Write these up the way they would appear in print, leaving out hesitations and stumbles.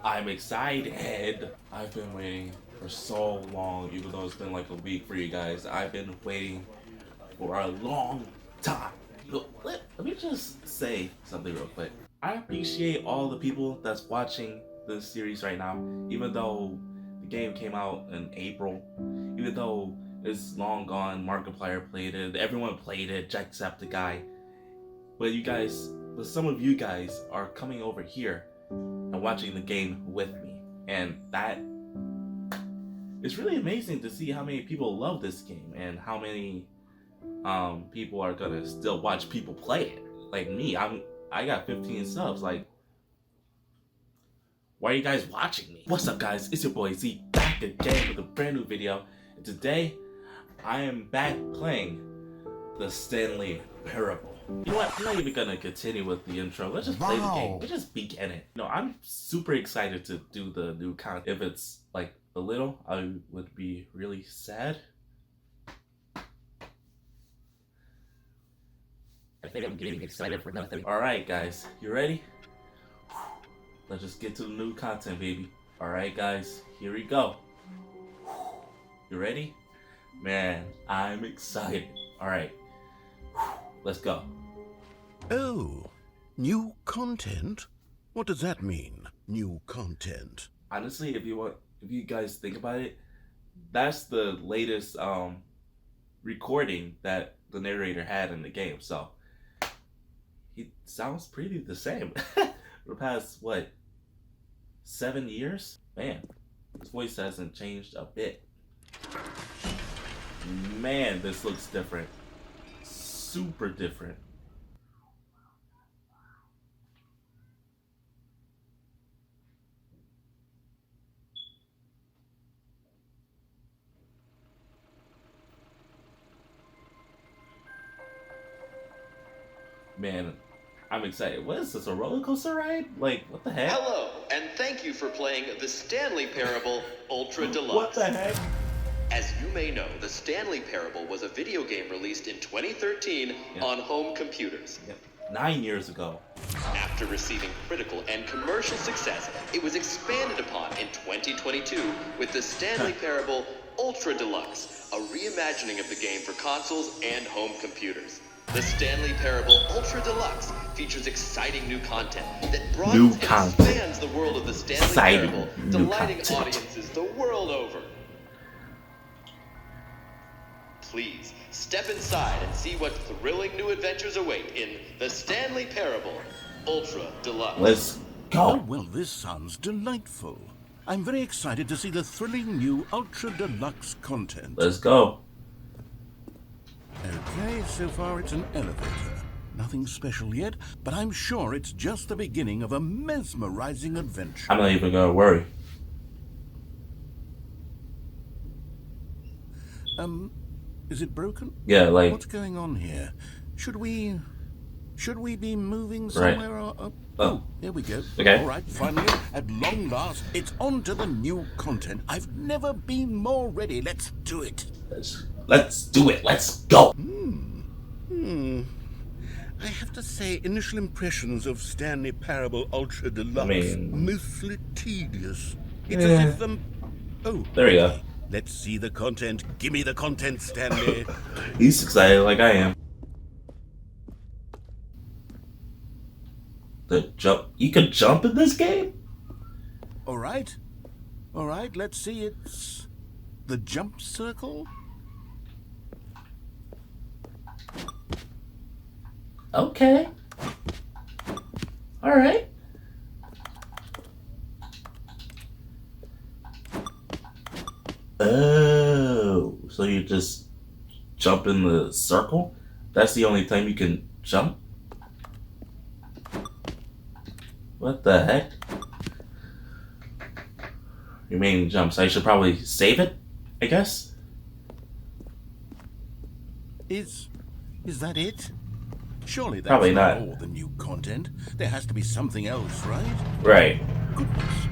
I'm excited. I've been waiting for so long, even though it's been like a week for you guys. I've been waiting for a long time. Let me just say something real quick. I appreciate all the people that's watching this series right now, even though the game came out in April, even though it's long gone, Markiplier played it, everyone played it, Jacksepticeye. But some of you guys are coming over here and watching the game with me. And that it's really amazing to see how many people love this game and how many people are gonna still watch people play it. Like me, I got 15 subs. Like, why are you guys watching me? What's up, guys? It's your boy Z back again with a brand new video. And today I am back playing the Stanley Parable. You know what? I'm not even gonna continue with the intro. Let's just play the game. Let's just begin it. You know, I'm super excited to do the new content. If it's like a little, I would be really sad. I think I'm getting excited for nothing. Alright, guys, you ready? Let's just get to the new content, baby. Alright, guys, here we go. You ready? Man, I'm excited. Alright, let's go. Oh, new content? What does that mean, new content? Honestly, if you guys think about it, that's the latest recording that the narrator had in the game, so he sounds pretty the same. For the past, what, 7 years? Man, his voice hasn't changed a bit. Man, this looks different. Super different. Man, I'm excited. What is this, a roller coaster ride? Like, what the heck? Hello, and thank you for playing the Stanley Parable Ultra Deluxe. What the heck? As you may know, the Stanley Parable was a video game released in 2013 on home computers. 9 years ago. After receiving critical and commercial success, it was expanded upon in 2022 with the Stanley Parable Ultra Deluxe, a reimagining of the game for consoles and home computers. The Stanley Parable Ultra Deluxe features exciting new content that broadens and expands the world of the Stanley Parable, delighting audiences the world over. Please, step inside and see what thrilling new adventures await in the Stanley Parable Ultra Deluxe. Let's go. Oh, well, this sounds delightful. I'm very excited to see the thrilling new Ultra Deluxe content. Let's go. Okay, so far it's an elevator. Nothing special yet, but I'm sure it's just the beginning of a mesmerizing adventure. I'm not even gonna worry. Is it broken? Yeah, like... What's going on here? Should we be moving somewhere? Right. Oh, there we go. Okay. All right, finally, at long last, it's on to the new content. I've never been more ready. Let's do it. Let's do it. Let's go. I have to say, initial impressions of Stanley Parable Ultra Deluxe, mostly tedious. It's as if oh, there we go. Let's see the content. Give me the content, Stanley. He's excited like I am. The jump. You can jump in this game? All right, let's see. It's the jump circle. Okay. All right. Oh, so you just jump in the circle? That's the only time you can jump? What the heck? Remaining jumps. I should probably save it, I guess? Is that it? Surely that's Probably not. all the new content. There has to be something else, right? Right. Goodness.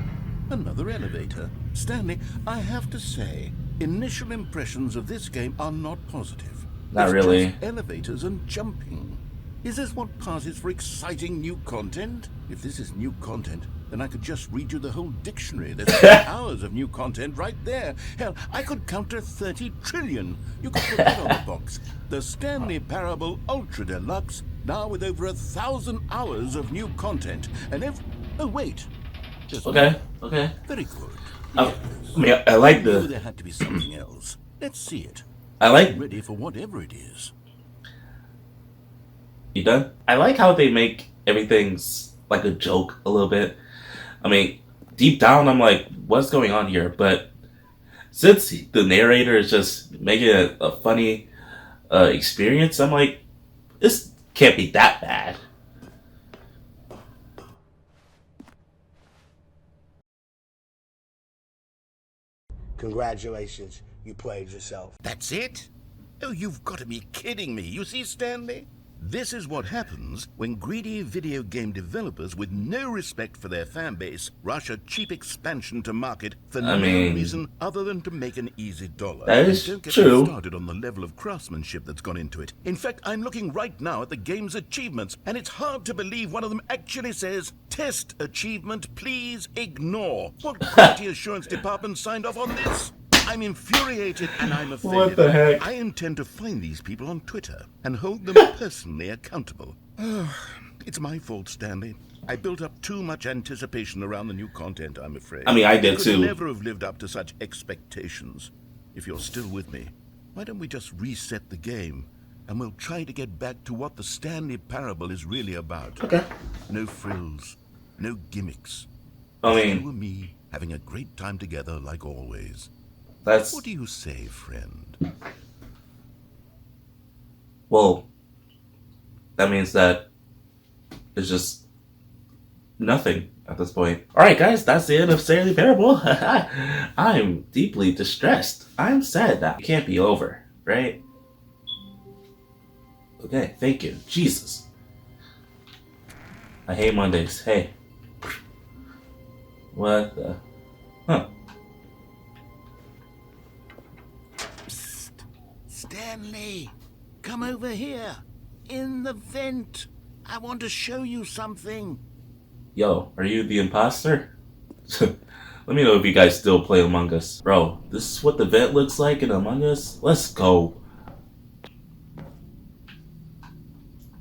Another elevator. Stanley, I have to say, initial impressions of this game are not positive. Not It's really. just elevators and jumping. Is this what passes for exciting new content? If this is new content, then I could just read you the whole dictionary. There's hours of new content right there. Hell, I could count to 30 trillion. You could put that on the box. The Stanley Parable Ultra Deluxe, now with over 1,000 hours of new content. And oh, wait. Okay. Very good. I mean, I like I knew the... there had to be something else. Let's see it. I like... I'm ready for whatever it is. You done? I like how they make everything's like a joke a little bit. I mean, deep down, I'm like, what's going on here? But since the narrator is just making it a funny experience, I'm like, this can't be that bad. Congratulations, you played yourself. That's it? Oh, you've got to be kidding me. You see, Stanley? This is what happens when greedy video game developers with no respect for their fan base rush a cheap expansion to market for no reason other than to make an easy dollar. That is don't get true. me started on the level of craftsmanship that's gone into it. In fact, I'm looking right now at the game's achievements, and it's hard to believe one of them actually says, "Test achievement, please ignore." What quality assurance department signed off on this? I'm infuriated and I'm offended. What the heck? I intend to find these people on Twitter and hold them personally accountable. It's my fault, Stanley. I built up too much anticipation around the new content, I'm afraid. I mean, I did could too. never have lived up to such expectations. If you're still with me, why don't we just reset the game and we'll try to get back to what the Stanley Parable is really about. Okay. No frills, no gimmicks. I You mean, and me having a great time together like always. that's... What do you say, friend? Well, that means that it's just nothing at this point. Alright guys, that's the end of Stanley Parable. I'm deeply distressed. I'm sad that it can't be over, right? Okay, thank you. Jesus. I hate Mondays. Hey. What the... Huh. Psst. Stanley, come over here. In the vent. I want to show you something. Yo, are you the imposter? Let me know if you guys still play Among Us. Bro, this is what the vent looks like in Among Us? Let's go.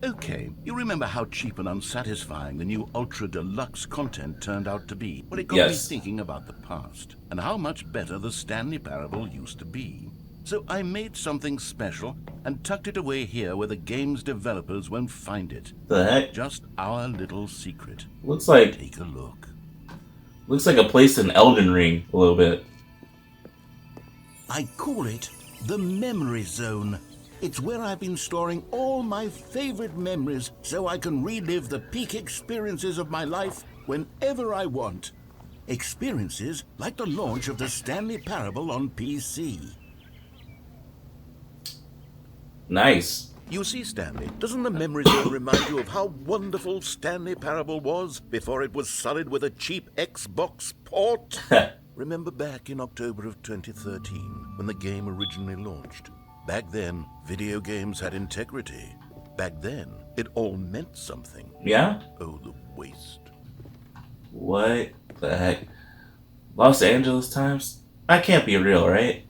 Okay, you remember how cheap and unsatisfying the new Ultra Deluxe content turned out to be? Well, it got me Yes. thinking about the past and how much better the Stanley Parable used to be. So I made something special and tucked it away here where the game's developers won't find it. The heck? Just our little secret. Looks like Take a look. a place in Elden Ring a little bit. I call it the Memory Zone. It's where I've been storing all my favorite memories so I can relive the peak experiences of my life whenever I want. Experiences like the launch of the Stanley Parable on PC. Nice. You see, Stanley, doesn't the Memory Zone remind you of how wonderful Stanley Parable was before it was sullied with a cheap Xbox port? Remember back in October of 2013 when the game originally launched? Back then, video games had integrity. Back then, it all meant something. Yeah? Oh, the waste. What the heck? Los Angeles Times? That can't be real, right?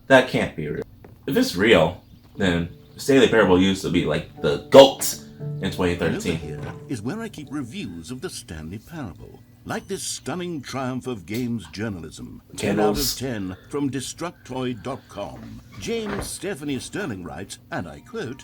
That can't be real. If it's real, then Stanley Parable used to be like the GOAT in And over 2013. here is where I keep reviews of the Stanley Parable. Like this stunning triumph of games journalism. 10 out of Candles. 10 from Destructoid.com. James Stephanie Sterling writes, and I quote,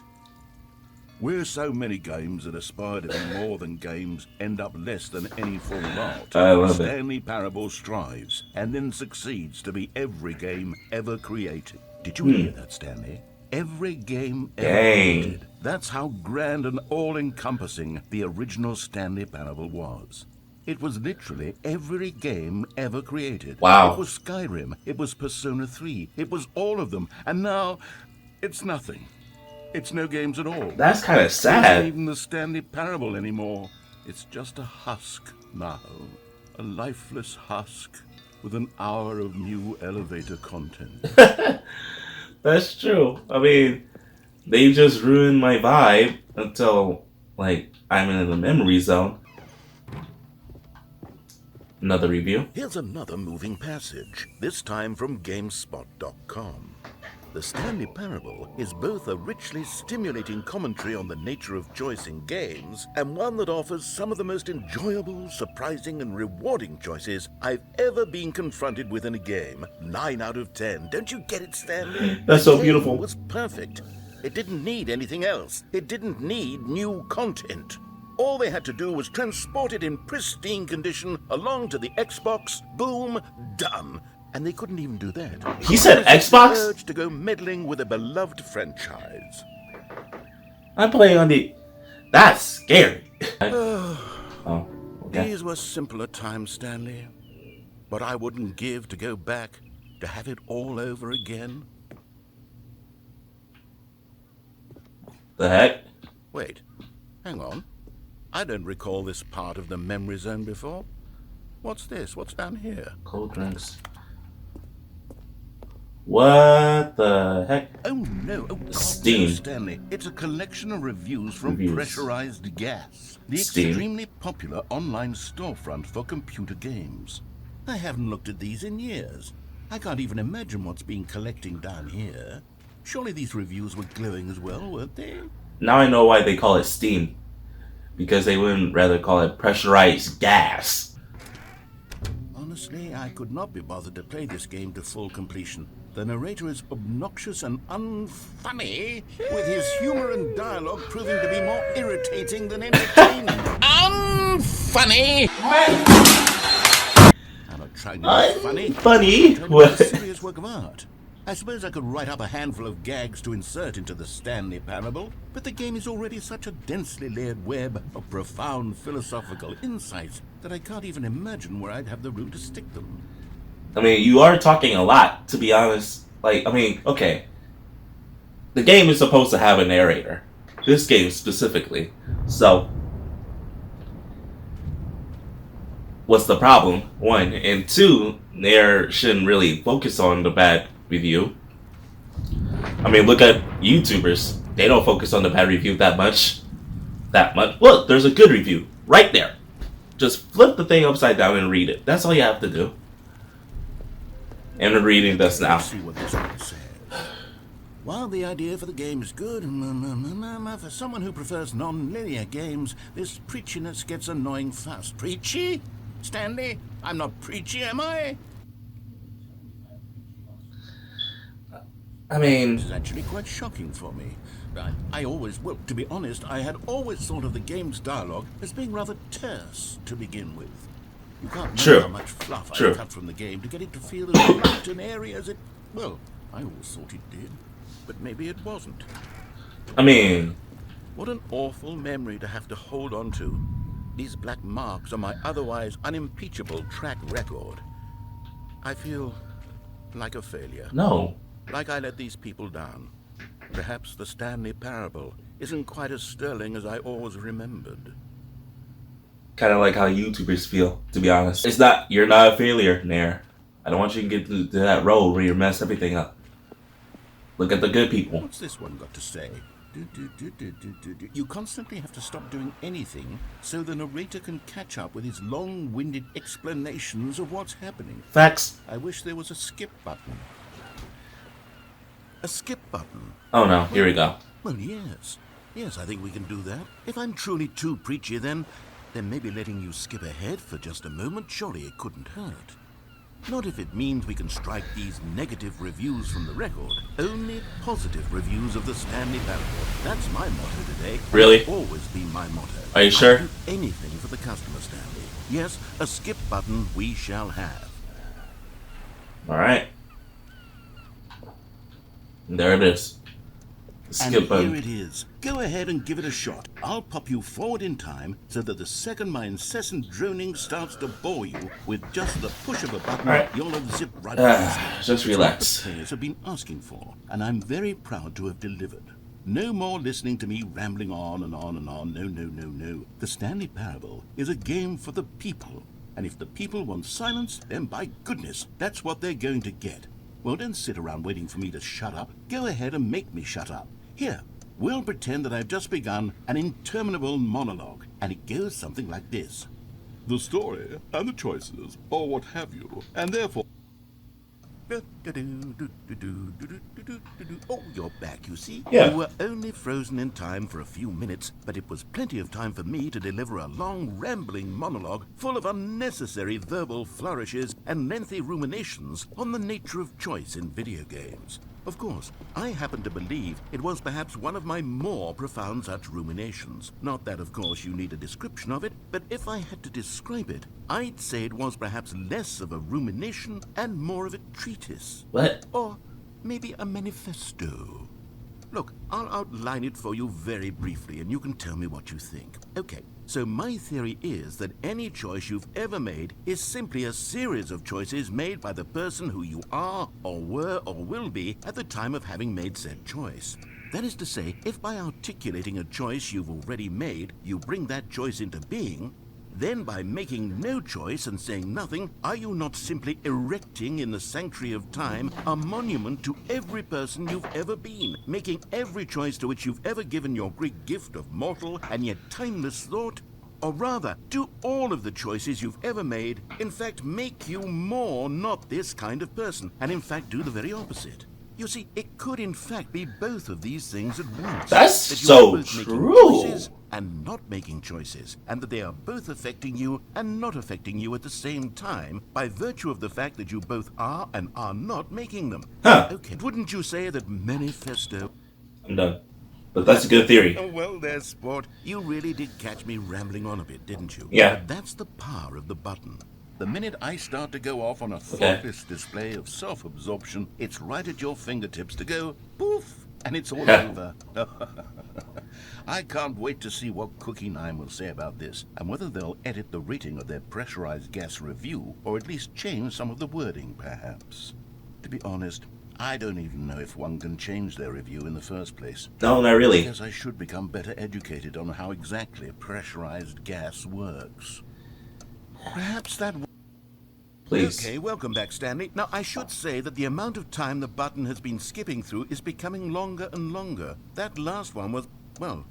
"Where so many games that aspire to be more than games end up less than any form of art, I love it. Stanley Parable strives and then succeeds to be every game ever created." Did you hear that, Stanley? Every game ever Dang. created. That's how grand and all-encompassing the original Stanley Parable was. It was literally every game ever created. Wow. It was Skyrim, it was Persona 3, it was all of them, and now it's nothing. It's no games at all. That's kind of It's not sad. even the Stanley Parable anymore. It's just a husk now. A lifeless husk with an hour of new elevator content. That's true. I mean, they just ruined my vibe until, like, I'm in the memory zone. Another review. Here's another moving passage, this time from GameSpot.com. The Stanley Parable is both a richly stimulating commentary on the nature of choice in games and one that offers some of the most enjoyable, surprising, and rewarding choices I've ever been confronted with in a game. 9 out of 10. Don't you get it, Stanley? That's so The beautiful. game was perfect. It didn't need anything else. It didn't need new content. All they had to do was transport it in pristine condition along to the Xbox. Boom, done. And they couldn't even do that. He said There's Xbox? the urge to go meddling with a beloved franchise. I'm playing on the. That's scary. Oh, okay. These were simpler times, Stanley. But I wouldn't give to go back to have it all over again. The heck? Wait, hang on. I don't recall this part of the memory zone before. What's this? What's down here? Cold drinks. What the heck? Oh no, oh God, Steam. no, Stanley. It's a collection of reviews from Reviews. Pressurized Gas, the Steam. extremely popular online storefront for computer games. I haven't looked at these in years. I can't even imagine what's been collecting down here. Surely these reviews were glowing as well, weren't they? Now I know why they call it Steam. Because they wouldn't rather call it pressurized gas. Honestly, I could not be bothered to play this game to full completion. The narrator is obnoxious and unfunny, with his humor and dialogue proving to be more irritating than entertaining. Unfunny! I'm not trying to be funny. Funny? Tell me What? it's a serious work of art. I suppose I could write up a handful of gags to insert into the Stanley Parable, but the game is already such a densely layered web of profound philosophical insights that I can't even imagine where I'd have the room to stick them. I mean, you are talking a lot, to be honest. Like, I mean, okay. The game is supposed to have a narrator. This game specifically. So, what's the problem? 1. And 2, they shouldn't really focus on the bad review. I mean, look at YouTubers. They don't focus on the bad review that much. Look, there's a good review right there. Just flip the thing upside down and read it. That's all you have to do. And I'm reading this now. Let's see what this one says. While the idea for the game is good, for someone who prefers non-linear games, this preachiness gets annoying fast. Preachy? Stanley? I'm not preachy, am I? I mean, This is actually quite shocking for me. Well, to be honest, I had always thought of the game's dialogue as being rather terse to begin with. You can't know True. how much fluff True. I cut from the game to get it to feel as light and airy as it... Well, I always thought it did, but maybe it wasn't. I mean, What an awful memory to have to hold on to. These black marks on my otherwise unimpeachable track record. I feel like a failure. no. Like I let these people down. Perhaps the Stanley Parable isn't quite as sterling as I always remembered. Kind of like how YouTubers feel, to be honest. You're not a failure, Nair. I don't want you to get to that road where you mess everything up. Look at the good people. What's this one got to say? You constantly have to stop doing anything so the narrator can catch up with his long-winded explanations of what's happening. Facts. I wish there was a skip button. A skip button? Oh no, here we go. Well, yes. Yes, I think we can do that. If I'm truly too preachy, then maybe letting you skip ahead for just a moment, surely it couldn't hurt. Not if it means we can strike these negative reviews from the record. Only positive reviews of the Stanley Parable. That's my motto today. Really? It'll always be my motto. Are you sure? I'll do anything for the customer, Stanley. Yes, a skip button we shall have. Alright. There it is. Skip And button. here it is. Go ahead and give it a shot. I'll pop you forward in time so that the second my incessant droning starts to bore you with just the push of a button, All right. you'll have zipped right past. Just relax. The players have been asking for, and I'm very proud to have delivered. No more listening to me rambling on and on and on. No, no, no, no. The Stanley Parable is a game for the people. And if the people want silence, then by goodness, that's what they're going to get. Well, don't sit around waiting for me to shut up. Go ahead and make me shut up. Here, we'll pretend that I've just begun an interminable monologue, and it goes something like this. the story and the choices, or what have you, and therefore... Oh, you're back, you see? Yeah. You were only frozen in time for a few minutes, but it was plenty of time for me to deliver a long, rambling monologue full of unnecessary verbal flourishes and lengthy ruminations on the nature of choice in video games. Of course, I happen to believe it was perhaps one of my more profound such ruminations. Not that, of course, you need a description of it, but if I had to describe it, I'd say it was perhaps less of a rumination and more of a treatise. What? Or maybe a manifesto. Look, I'll outline it for you very briefly, and you can tell me what you think. Okay, so my theory is that any choice you've ever made is simply a series of choices made by the person who you are, or were, or will be at the time of having made said choice. That is to say, if by articulating a choice you've already made, you bring that choice into being, then by making no choice and saying nothing, are you not simply erecting in the sanctuary of time a monument to every person you've ever been, making every choice to which you've ever given your great gift of mortal and yet timeless thought? Or rather, do all of the choices you've ever made, in fact, make you more not this kind of person, and in fact do the very opposite? You see, it could in fact be both of these things at once. That's that you so are both making true. choices and not making choices, and that they are both affecting you and not affecting you at the same time by virtue of the fact that you both are and are not making them. Huh. Okay, wouldn't you say that manifesto... I'm done. But that's a good theory. Oh, well, there, sport. You really did catch me rambling on a bit, didn't you? Yeah. But that's the power of the button. The minute I start to go off on a Okay. thoughtless display of self-absorption, it's right at your fingertips to go poof, and it's all Yeah. over. I can't wait to see what Cookie 9 will say about this, and whether they'll edit the rating of their pressurized gas review, or at least change some of the wording, perhaps. To be honest, I don't even know if one can change their review in the first place. No, not really. Because I should become better educated on how exactly pressurized gas works. Perhaps that... Please. Okay, welcome back, Stanley. Now, I should say that the amount of time the button has been skipping through is becoming longer and longer. That last one was, well,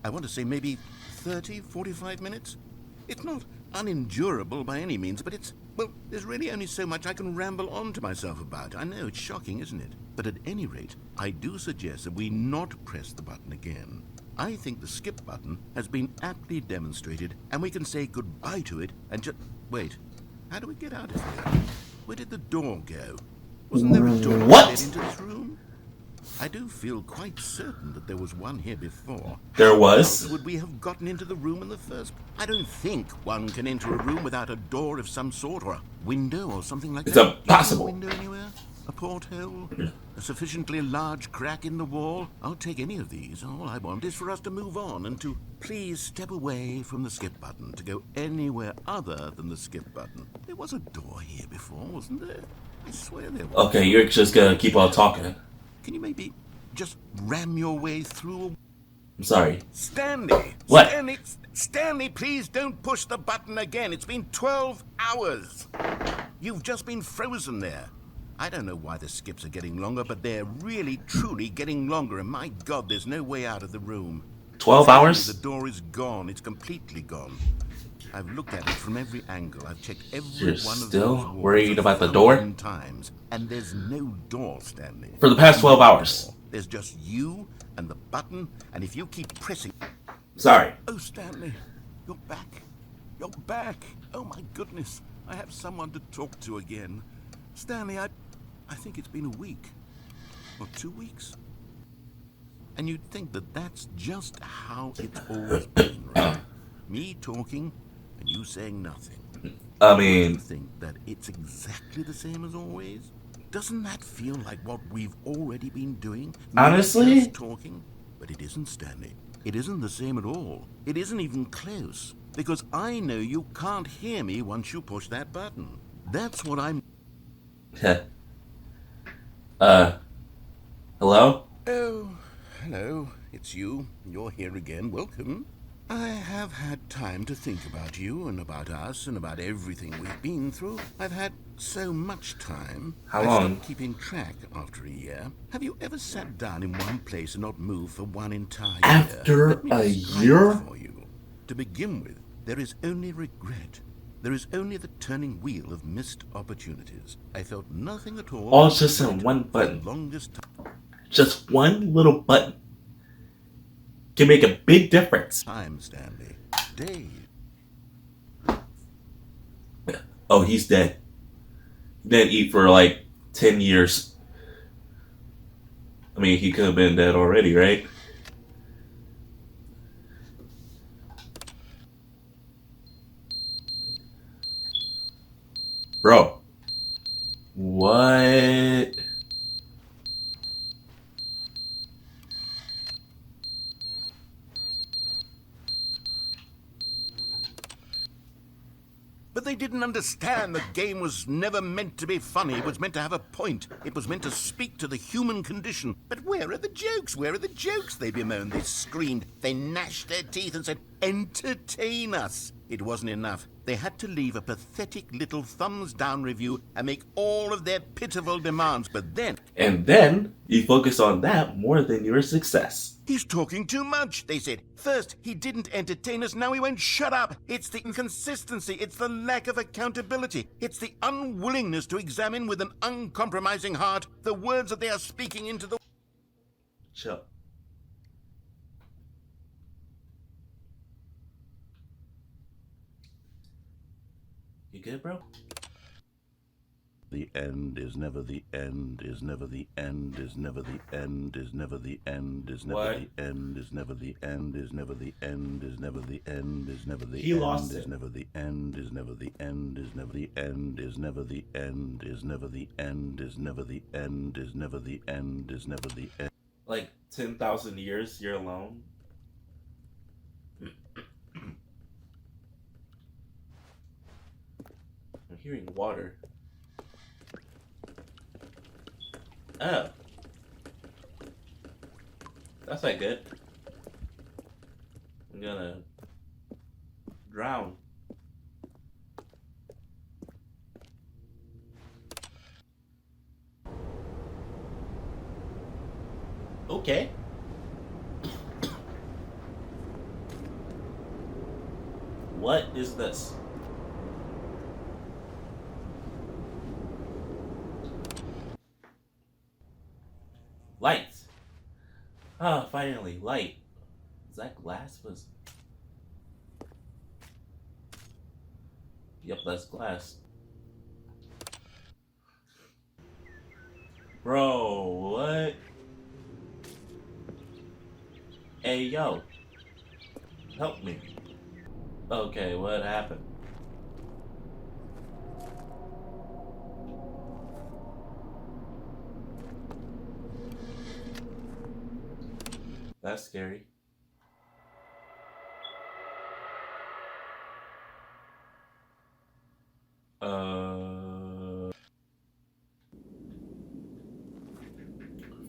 I want to say maybe 30, 45 minutes? It's not unendurable by any means, but it's, well, there's really only so much I can ramble on to myself about. I know, it's shocking, isn't it? But at any rate, I do suggest that we not press the button again. I think the skip button has been aptly demonstrated, and we can say goodbye to it and just... Wait, how do we get out of here? Where did the door go? Wasn't there a door What? that led into this room? I do feel quite certain that there was one here before. There How was? else would we have gotten into the room in the first? I don't think one can enter a room without a door of some sort, or a window or something like It's that. impossible. Do you see a window anywhere? A porthole? A sufficiently large crack in the wall? I'll take any of these. All I want is for us to move on and to please step away from the skip button, to go anywhere other than the skip button. There was a door here before, wasn't there? I swear there was. Okay, you're just gonna keep on talking. Can you maybe just ram your way through? I'm sorry. Stanley! What? Stanley, please don't push the button again. It's been 12 hours. You've just been frozen there. I don't know why the skips are getting longer, but they're really, truly getting longer, and my God, there's no way out of the room. 12 Stanley, hours? The door is gone. It's completely gone. I've looked at it from every angle. I've checked every You're one of still those walls worried a about the door? 1,000 times, and there's no door, Stanley. For the past 12 hours. There's just you and the button, and if you keep pressing... Sorry. Oh, Stanley, you're back. You're back. Oh, my goodness. I have someone to talk to again. Stanley, I think it's been a week. Or 2 weeks. And you'd think that that's just how it's always been, right? Me talking and you saying nothing. I Don't you mean, think that it's exactly the same as always? Doesn't that feel like what we've already been doing? Not Honestly? just talking, but it isn't, Stanley. It isn't the same at all. It isn't even close. Because I know you can't hear me once you push that button. That's what I'm... hello? Oh, hello. It's you. You're here again. Welcome. I have had time to think about you and about us and about everything we've been through. I've had so much time. How I long? stopped keeping track after a year. Have you ever sat down in one place and not moved for one entire year? After Let me a describe year? it for you. To begin with, there is only regret. There is only the turning wheel of missed opportunities. I felt nothing at all. All just in one button. The longest Just one little button can make a big difference. time, Stanley. Days. Oh, he's dead. He didn't eat for like 10 years. I mean, he could have been dead already, right? Bro. What? But they didn't understand the game was never meant to be funny. It was meant to have a point. It was meant to speak to the human condition. But where are the jokes? Where are the jokes? They bemoaned, they screamed, they gnashed their teeth and said, entertain us. It wasn't enough. They had to leave a pathetic little thumbs-down review and make all of their pitiful demands. But then... And then you focus on that more than your success. He's talking too much, they said. First, he didn't entertain us, now he won't shut up. It's the inconsistency, it's the lack of accountability, it's the unwillingness to examine with an uncompromising heart the words that they are speaking into the... Chill. You good, bro? The end is never the end, is never the end, is never the end, is never the end, is never the end, is never the end, is never the end, is never the end, is never the He lost end, it. is never the end, is never the end, is never the end, is never the end, is never the end, is never the end, is never the end, is never the end. Like 10,000 years, you're alone? I'm hearing water. Oh. That's not good. I'm gonna drown. Okay. What is this? Light. Ah, finally, light. Is that glass? Was. Yep, that's glass. Bro, what? Hey, yo. Help me. Okay, what happened? That's scary.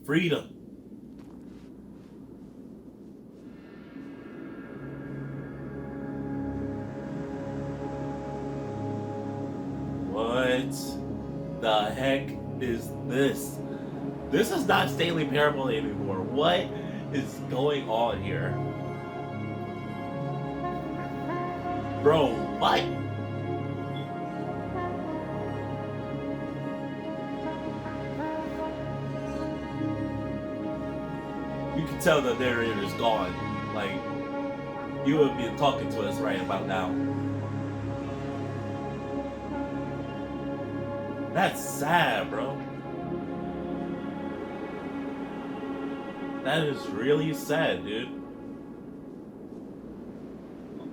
Freedom. What the heck is this? This is not Stanley Parable anymore. What is going on here? Bro, what? You can tell the narrator's gone. Like, you would be talking to us right about now. That's sad, bro. That is really sad, dude.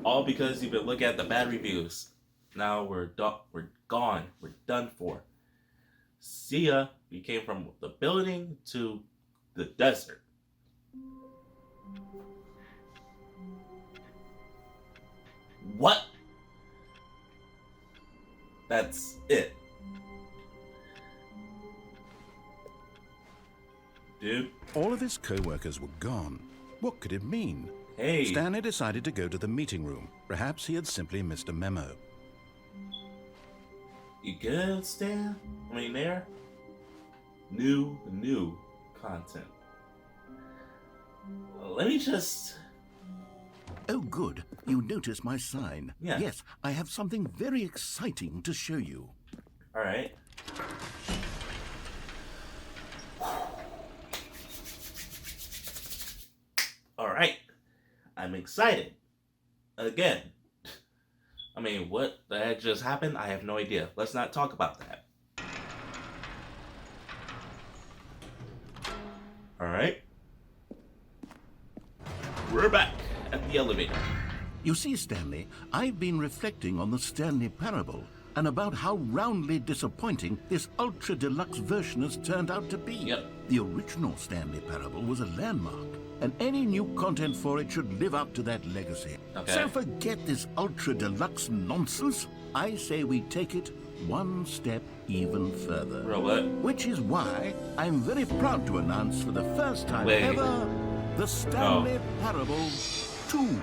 All because you've been looking at the bad reviews. Now we're gone. We're done for. See ya. We came from the building to the desert. What? That's it. Dude. All of his co-workers were gone. What could it mean? Hey. Stanley decided to go to the meeting room. Perhaps he had simply missed a memo. You good, Stan? I mean, there? New content. Let me just Oh, good. You notice my sign. Yeah. Yes, I have something very exciting to show you. All right. All right. I'm excited. Again. I mean, what the heck just happened? I have no idea. Let's not talk about that. All right. We're back at the elevator. You see, Stanley, I've been reflecting on the Stanley Parable and about how roundly disappointing this ultra deluxe version has turned out to be. Yep. The original Stanley Parable was a landmark, and any new content for it should live up to that legacy. Okay. So forget this ultra deluxe nonsense. I say we take it one step even further. Bro, what? Which is why I'm very proud to announce for the first time Wait. ever the Stanley Parable 2.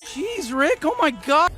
Jeez, Rick, oh my god!